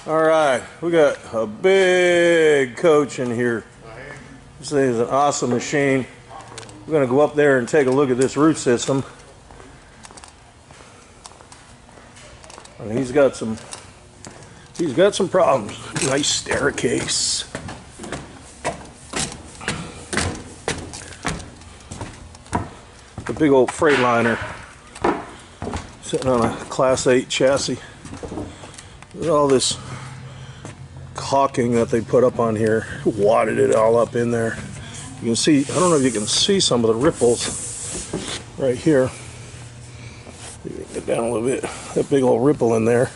All right, we got a big coach in here. This thing is an awesome machine. We're gonna go up there and take a look at this roof system. And he's got some problems. Nice staircase. The big old Freightliner sitting on a Class 8 chassis. Look at all this caulking that they put up on here. Wadded it all up in there. You can see, I don't know if you can see some of the ripples right here. Get down a little bit. That big old ripple in there.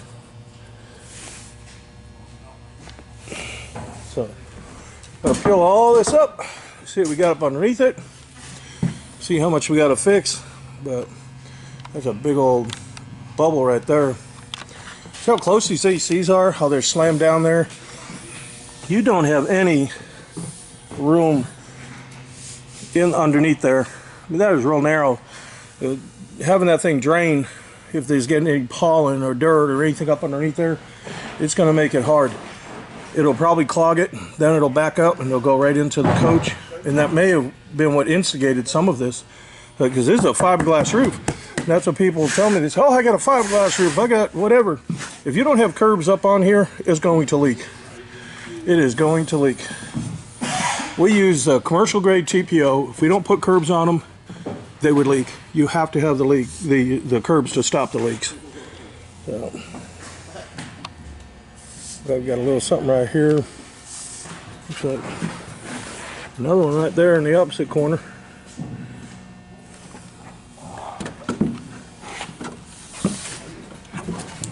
So, I'm gonna peel all this up. See what we got up underneath it. See how much we got to fix. But that's a big old bubble right there. See how close these ACs are? How they're slammed down there? You don't have any room in underneath there. I mean, that is real narrow. Having that thing drain, if there's getting any pollen or dirt or anything up underneath there, it's going to make it hard. It'll probably clog it, then it'll back up and it'll go right into the coach. And that may have been what instigated some of this, because this is a fiberglass roof. That's what people tell me. They say, oh, I got a fiberglass roof, I got whatever. If you don't have curbs up on here, it's going to leak. It is going to leak. We use commercial grade TPO. If we don't put curbs on them, they would leak. You have to have the curbs to stop the leaks. So, I've got a little something right here. Looks like another one right there in the opposite corner.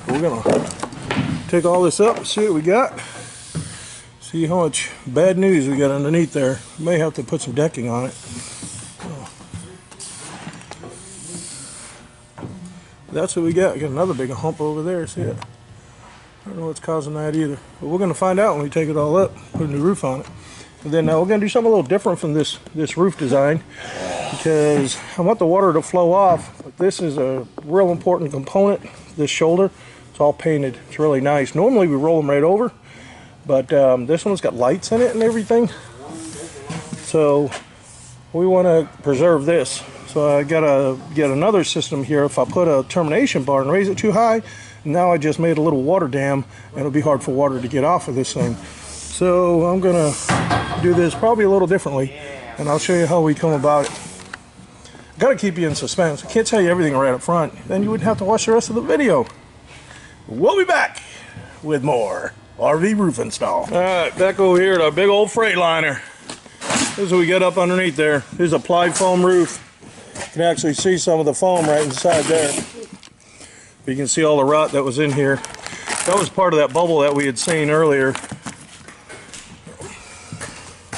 We're gonna take all this up and see what we got. See how much bad news we got underneath there. May have to put some decking on it. That's what we got. We got another big hump over there. See it? I don't know what's causing that either. But we're gonna find out when we take it all up, put a new roof on it. And then we're gonna do something a little different from this roof design, because I want the water to flow off. But this is a real important component. This shoulder. It's all painted. It's really nice. Normally we roll them right over, but this one's got lights in it and everything. So we want to preserve this. So I gotta get another system here. If I put a termination bar and raise it too high, now I just made a little water dam, and it'll be hard for water to get off of this thing. So I'm gonna do this probably a little differently, and I'll show you how we come about it. Gotta keep you in suspense. I can't tell you everything right up front. Then you wouldn't have to watch the rest of the video. We'll be back with more RV roof install. All right, back over here at our big old Freightliner. This is what we got up underneath there. Here's a ply foam roof. You can actually see some of the foam right inside there. You can see all the rot that was in here. That was part of that bubble that we had seen earlier.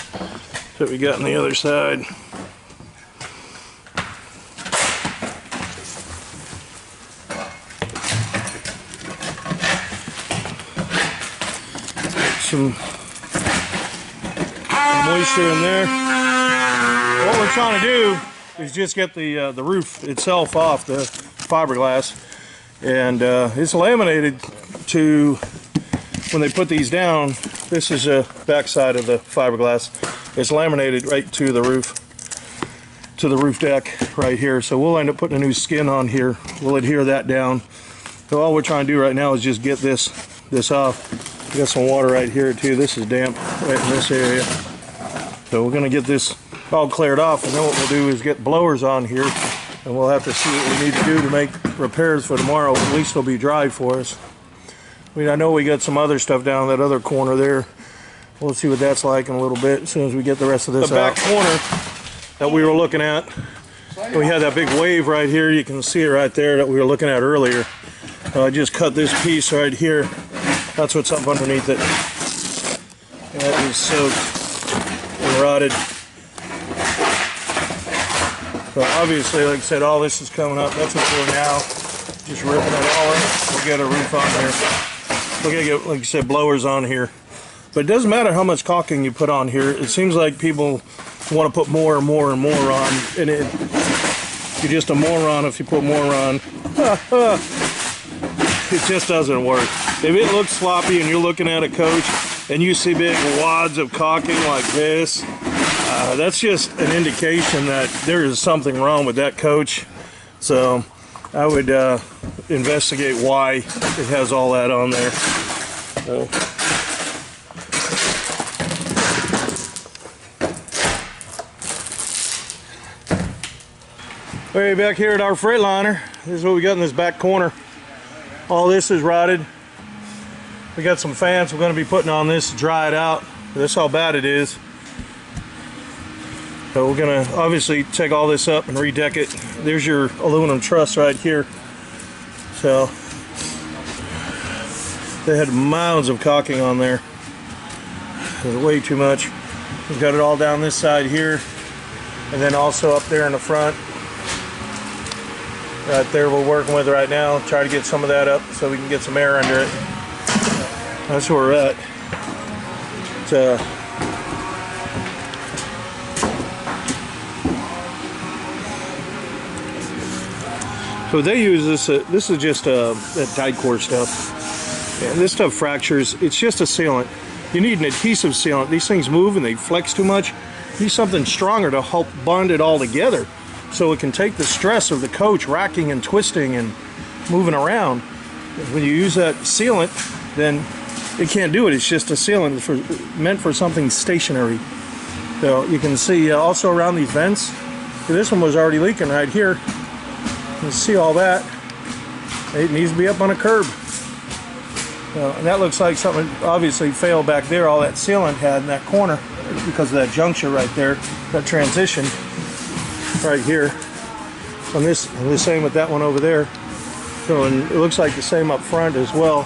That's what we got on the other side. Some moisture in there. What we're trying to do is just get the roof itself off the fiberglass, and it's laminated to, when they put these down, this is the back side of the fiberglass. It's laminated right to the roof deck right here. So we'll end up putting a new skin on here. We'll adhere that down. So all we're trying to do right now is just get this off. We got some water right here too. This is damp right in this area. So we're gonna get this all cleared off, and then what we'll do is get blowers on here, and we'll have to see what we need to do to make repairs for tomorrow. At least it'll be dry for us. I know we got some other stuff down that other corner there. We'll see what that's like in a little bit as soon as we get the rest of this out. The back corner that we were looking at, we had that big wave right here. You can see it right there that we were looking at earlier. I just cut this piece right here. That's what's up underneath it. That is soaked and rotted. So obviously, like I said, all this is coming up. That's what we're doing now. Just ripping it all in. We'll get a roof on here. We're gonna get, like I said, blowers on here. But it doesn't matter how much caulking you put on here. It seems like people want to put more and more and more on, and you're just a moron if you put more on. it just doesn't work. If it looks sloppy and you're looking at a coach and you see big wads of caulking like this, that's just an indication that there is something wrong with that coach. So I would investigate why it has all that on there. So. Way back here at our Freightliner, this is what we got in this back corner. All this is rotted. We got some fans we're going to be putting on this to dry it out. That's how bad it is. So we're going to obviously take all this up and redeck it. There's your aluminum truss right here. So they had mounds of caulking on there. It was way too much. We've got it all down this side here, and then also up there in the front. Right there we're working with right now. Try to get some of that up so we can get some air under it. That's where we're at. So they use this, this is just that dyed core stuff. And this stuff fractures. It's just a sealant. You need an adhesive sealant. These things move and they flex too much. You need something stronger to help bond it all together, so it can take the stress of the coach racking and twisting and moving around. When you use that sealant, then it can't do it. It's just a sealant meant for something stationary. So you can see also around these vents, this one was already leaking right here. You can see all that. It needs to be up on a curb. And that looks like something obviously failed back there. All that sealant had in that corner because of that juncture right there, that transition right here. And the same with that one over there. So, and it looks like the same up front as well.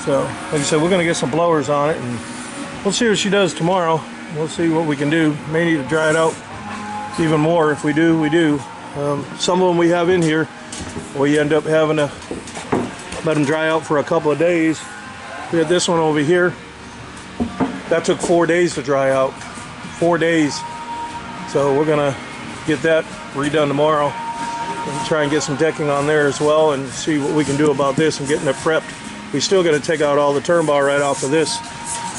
So like I said, we're going to get some blowers on it, and we'll see what she does tomorrow. We'll see what we can do. May need to dry it out even more. If we do, we do. Some of them we have in here, we end up having to let them dry out for a couple of days. We had this one over here. That took 4 days to dry out. 4 days. So we're going to get that redone tomorrow. And try and get some decking on there as well, and see what we can do about this and getting it prepped. We still got to take out all the turn bar right off of this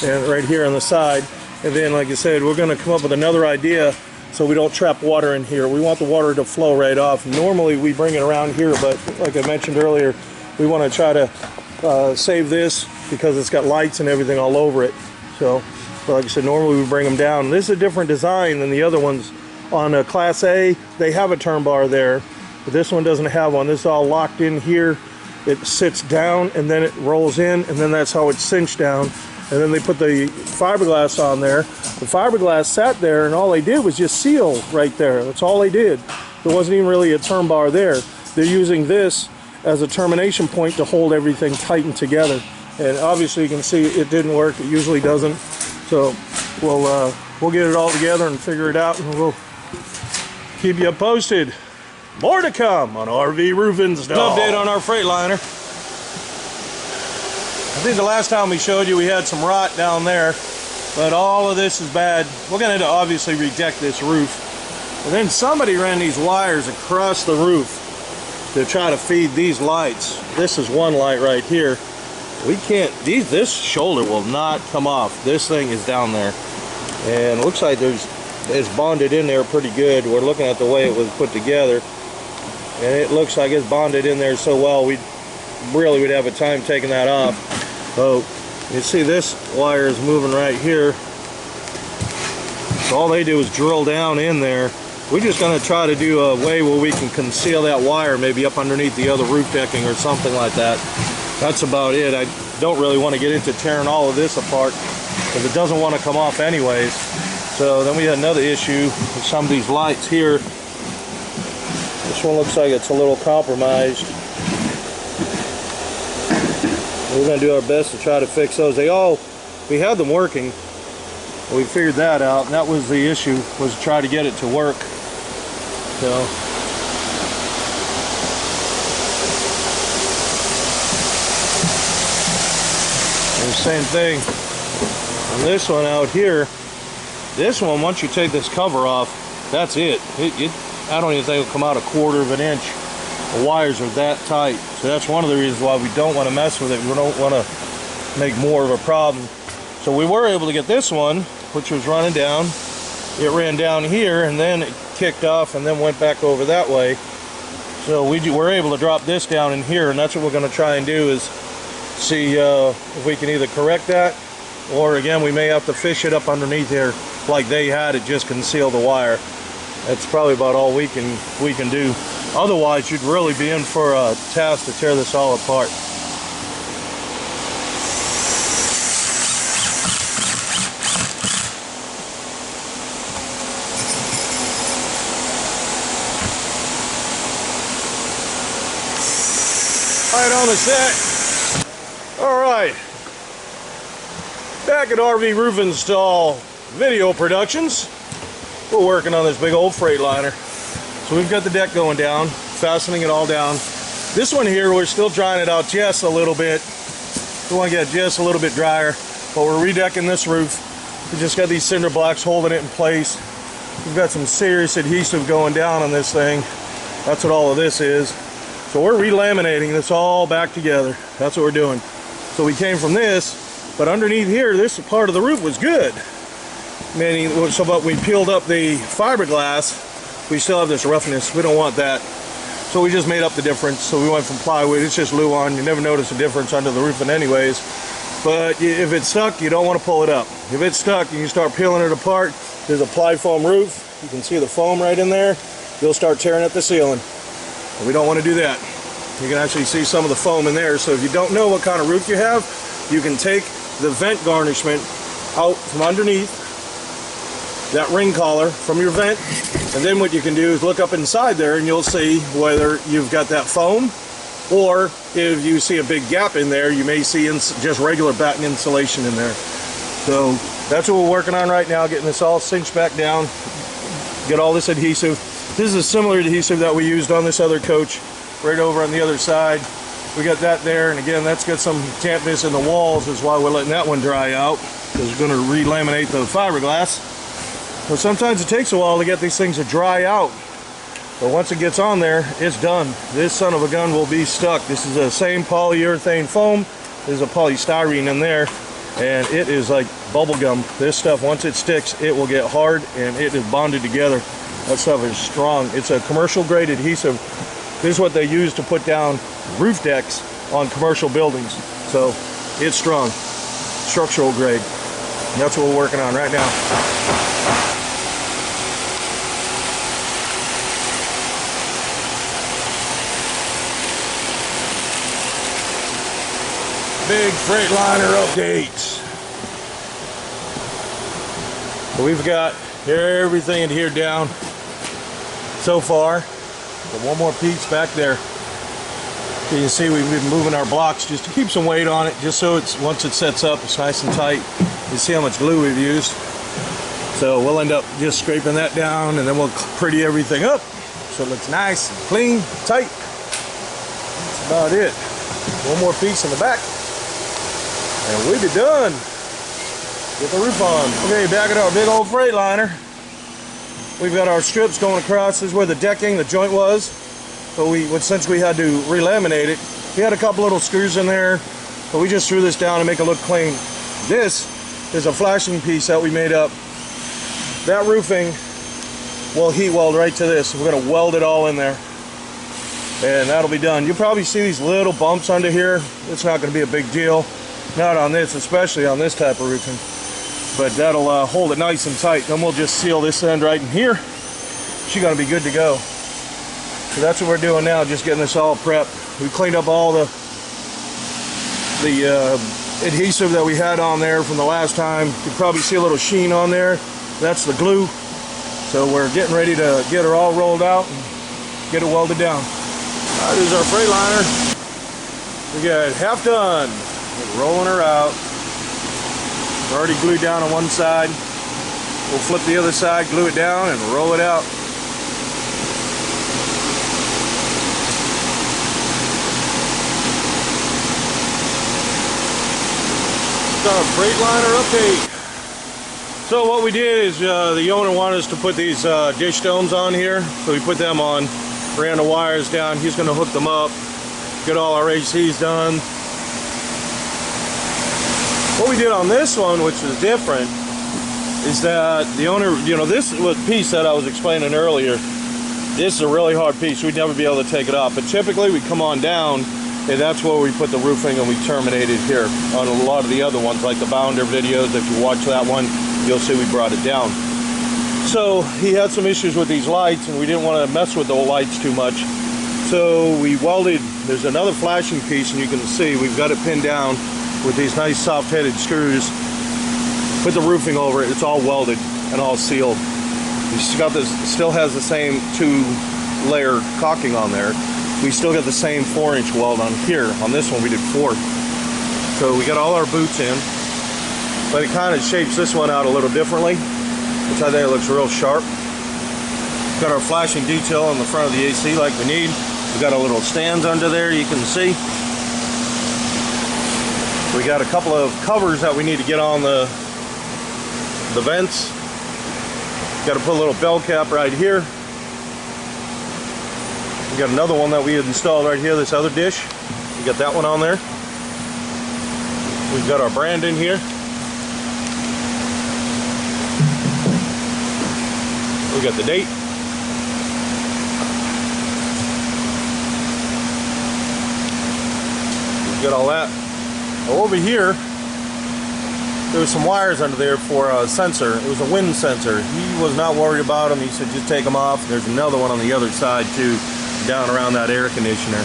and right here on the side. And then, like I said, we're going to come up with another idea so we don't trap water in here. We want the water to flow right off. Normally we bring it around here, but like I mentioned earlier, we want to try to save this because it's got lights and everything all over it. So like I said, normally we bring them down. This is a different design than the other ones. On a Class A, they have a turn bar there, but this one doesn't have one. This is all locked in here. It sits down and then it rolls in, and then that's how it's cinched down. And then they put the fiberglass on there. The fiberglass sat there, and all they did was just seal right there. That's all they did. There wasn't even really a turn bar there. They're using this as a termination point to hold everything tightened together. And obviously you can see it didn't work. It usually doesn't. So we'll get it all together and figure it out, and we'll keep you posted. More to come on RV Roof Install. Update on our Freightliner. I think the last time we showed you we had some rot down there, but all of this is bad. We're going to obviously redeck this roof. And then somebody ran these wires across the roof to try to feed these lights. This is one light right here. We can't, this shoulder will not come off. This thing is down there. And it looks like it's bonded in there pretty good. We're looking at the way it was put together, and it looks like it's bonded in there so well we'd have a time taking that off. So you see this wire is moving right here. So all they do is drill down in there. We're just going to try to do a way where we can conceal that wire, maybe up underneath the other roof decking or something like that. That's about it. I don't really want to get into tearing all of this apart because it doesn't want to come off anyways. So then we had another issue with some of these lights here. This one looks like it's a little compromised. We're going to do our best to try to fix those. We had them working. We figured that out, and that was the issue, was to try to get it to work. So and the same thing on this one out here. This one, once you take this cover off, that's it. I don't even think it'll come out a quarter of an inch. The wires are that tight. So that's one of the reasons why we don't want to mess with it. We don't want to make more of a problem. So we were able to get this one, which was running down. It ran down here and then it kicked off and then went back over that way. So we're able to drop this down in here, and that's what we're going to try and do, is see if we can either correct that, or again we may have to fish it up underneath here like they had it, just conceal the wire. That's probably about all we can do. Otherwise you'd really be in for a task to tear this all apart. Right on the set. All right, back at RV Roof Install Video Productions, we're working on this big old Freightliner. So we've got the deck going down, fastening it all down. This one here, we're still drying it out just a little bit. We want to get just a little bit drier, but we're redecking this roof. We just got these cinder blocks holding it in place. We've got some serious adhesive going down on this thing. That's what all of this is. So we're relaminating this all back together. That's what we're doing. So we came from this, but underneath here, this part of the roof was good. Meaning, so but we peeled up the fiberglass, we still have this roughness. We don't want that. So we just made up the difference. So we went from plywood, it's just Luan. You never notice a difference under the roofing anyways. But if it's stuck, you don't want to pull it up. If it's stuck and you start peeling it apart, there's a ply foam roof. You can see the foam right in there. You'll start tearing at the ceiling. We don't want to do that. You can actually see some of the foam in there. So if you don't know what kind of roof you have, you can take the vent garnishment out from underneath that ring collar from your vent, and then what you can do is look up inside there and you'll see whether you've got that foam, or if you see a big gap in there, you may see just regular batten insulation in there. So that's what we're working on right now, getting this all cinched back down, get all this adhesive. This is a similar adhesive that we used on this other coach right over on the other side. We got that there, and again, that's got some dampness in the walls, is why we're letting that one dry out, because we're going to relaminate the fiberglass. But sometimes it takes a while to get these things to dry out. But once it gets on there, it's done. This son of a gun will be stuck. This is the same polyurethane foam. There's a polystyrene in there, and it is like bubble gum. This stuff, once it sticks, it will get hard, and it is bonded together. That stuff is strong. It's a commercial grade adhesive. This is what they use to put down roof decks on commercial buildings. So it's strong, structural grade. And that's what we're working on right now. Big Freightliner update. So we've got everything in here down so far. But one more piece back there. So you can see we've been moving our blocks just to keep some weight on it, just so it's, once it sets up, it's nice and tight. You see how much glue we've used. So we'll end up just scraping that down, and then we'll pretty everything up so it looks nice and clean, tight. That's about it. One more piece in the back, and we'll be done. Get the roof on. Okay, back at our big old Freightliner. We've got our strips going across. This is where the decking, the joint was. So since we had to relaminate it, we had a couple little screws in there, but we just threw this down to make it look clean. This is a flashing piece that we made up. That roofing will heat weld right to this. We're going to weld it all in there, and that'll be done. You'll probably see these little bumps under here. It's not going to be a big deal. Not on this, especially on this type of roofing. But that'll hold it nice and tight. Then we'll just seal this end right in here. She's gonna be good to go. So that's what we're doing now, just getting this all prepped. We cleaned up all the adhesive that we had on there from the last time. You can probably see a little sheen on there. That's the glue. So we're getting ready to get her all rolled out and get it welded down. That is our Freightliner. We got half done. We're rolling her out. We're already glued down on one side. We'll flip the other side, glue it down, and roll it out. Our Freightliner update. So what we did is the owner wanted us to put these dish domes on here, so we put them on. ran the wires down. He's going to hook them up, get all our ACs done. What we did on this one, which is different, is that the owner, you know, this was piece that I was explaining earlier. This is a really hard piece. We'd never be able to take it off. But typically we come on down, and that's where we put the roofing, and we terminate it here. On a lot of the other ones, like the Bounder videos, if you watch that one, you'll see we brought it down. So he had some issues with these lights, and we didn't want to mess with the lights too much. So we welded, there's another flashing piece, and you can see we've got it pinned down with these nice soft-headed screws. Put the roofing over it. It's all welded and all sealed. It's got this, still has the same 2-layer caulking on there. We still got the same 4-inch weld on here. On this one we did 4. So we got all our boots in, but it kind of shapes this one out a little differently, which I think it looks real sharp. Got our flashing detail on the front of the AC like we need. We got our little stands under there, you can see. We got a couple of covers that we need to get on the vents. Got to put a little bell cap right here. We got another one that we had installed right here, this other dish. We got that one on there. We've got our brand in here. We got the date. We've got all that. Well, over here, there was some wires under there for a sensor. It was a wind sensor. He was not worried about them. He said, just take them off. There's another one on the other side too, down around that air conditioner.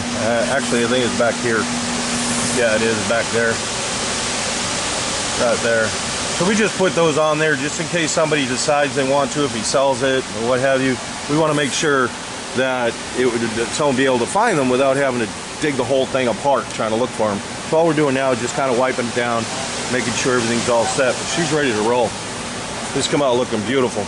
Actually, I think it's back here. Yeah, it is back there. Right there. So we just put those on there just in case somebody decides they want to, if he sells it or what have you. We want to make sure that someone will be able to find them without having to dig the whole thing apart trying to look for them. So all we're doing now is just kind of wiping it down, making sure everything's all set. But she's ready to roll. This come out looking beautiful.